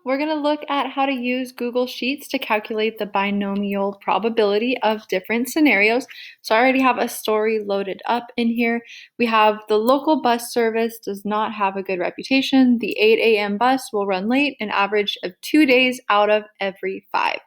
we're going to look at how to use Google Sheets to calculate the binomial probability of different scenarios. So I already have a story loaded up in here. We have the local bus service does not have a good reputation. The 8 a.m. bus will run late, an average of 2 days out of every 5.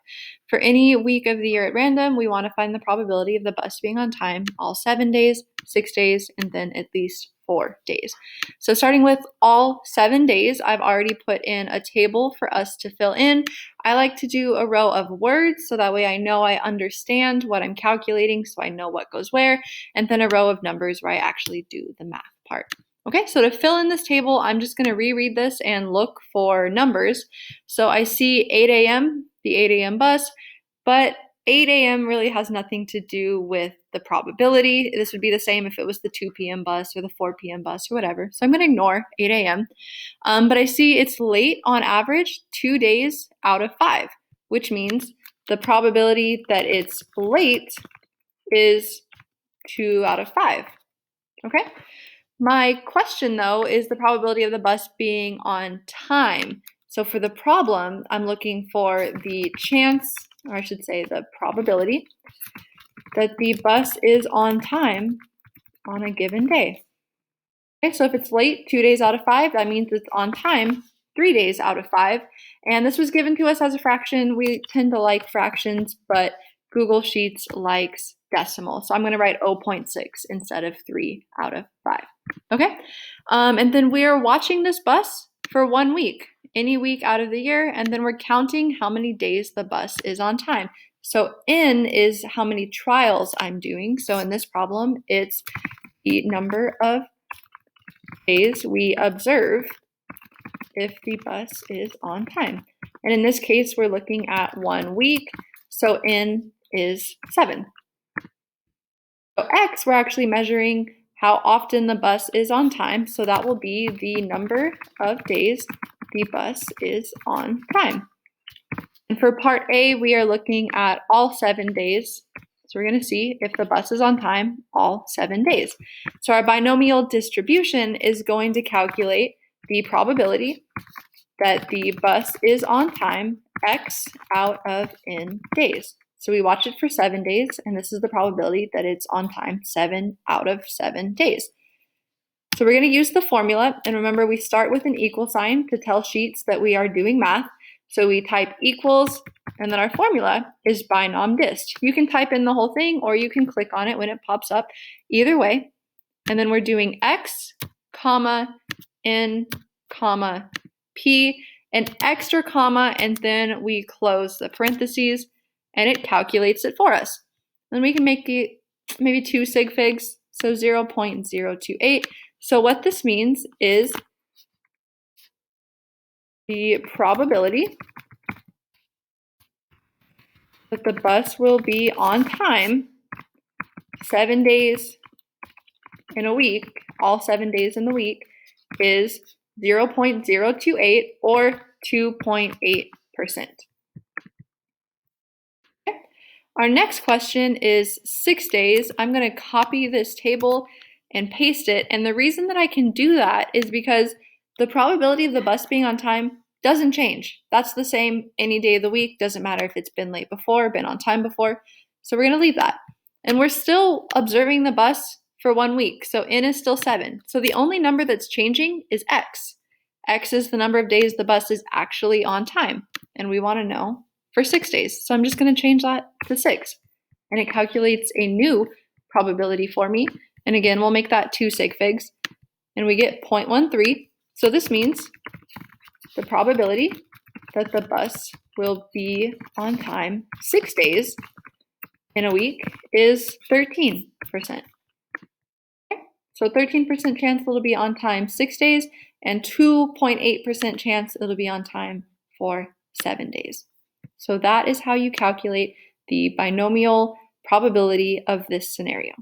For any week of the year at random, we want to find the probability of the bus being on time all 7 days, 6 days, and then at least 4 days. So starting with all 7 days, I've already put in a table for us to fill in. I like to do a row of words so that way I know I understand what I'm calculating, so I know what goes where, and then a row of numbers where I actually do the math part. Okay, so to fill in this table, I'm just going to reread this and look for numbers. So I see 8 a.m., the 8 a.m. bus, but 8 a.m. really has nothing to do with the probability. This would be the same if it was the 2 p.m. bus or the 4 p.m. bus or whatever. So I'm going to ignore 8 a.m. But I see it's late on average 2 days out of 5, which means the probability that it's late is 2 out of 5. Okay? My question, though, is the probability of the bus being on time. So for the problem, I'm looking for the chance, or I should say the probability, that the bus is on time on a given day. Okay, so if it's late 2 days out of 5, that means it's on time 3 days out of 5. And this was given to us as a fraction. We tend to like fractions, but Google Sheets likes decimal. So I'm going to write 0.6 instead of 3 out of 5. Okay, and then we're watching this bus for 1 week, any week out of the year, and then we're counting how many days the bus is on time. So N is how many trials I'm doing. So in this problem, it's the number of days we observe if the bus is on time. And in this case, we're looking at 1 week, so N is 7. So X, we're actually measuring how often the bus is on time, so that will be the number of days the bus is on time. And for part A, we are looking at all 7 days. So we're going to see if the bus is on time all 7 days. So our binomial distribution is going to calculate the probability that the bus is on time X out of N days. So we watch it for 7 days, and this is the probability that it's on time 7 out of 7 days. So we're going to use the formula, and remember we start with an equal sign to tell Sheets that we are doing math. So we type equals, and then our formula is binom dist. You can type in the whole thing, or you can click on it when it pops up, either way. And then we're doing X, comma, N, comma, P, an extra comma, and then we close the parentheses, and it calculates it for us. Then we can make it maybe 2 sig figs, so 0.028. So what this means is the probability that the bus will be on time 7 days in a week, all 7 days in the week, is 0.028 or 2.8%. Our next question is 6 days. I'm going to copy this table and paste it. And the reason that I can do that is because the probability of the bus being on time doesn't change. That's the same any day of the week. Doesn't matter if it's been late before, been on time before. So we're going to leave that. And we're still observing the bus for 1 week. So N is still 7. So the only number that's changing is X. X is the number of days the bus is actually on time. And we want to know for 6 days. So I'm just going to change that to 6. And it calculates a new probability for me. And again, we'll make that 2 sig figs. And we get 0.13. So this means the probability that the bus will be on time 6 days in a week is 13%. Okay? So 13% chance it'll be on time 6 days, and 2.8% chance it'll be on time for 7 days. So that is how you calculate the binomial probability of this scenario.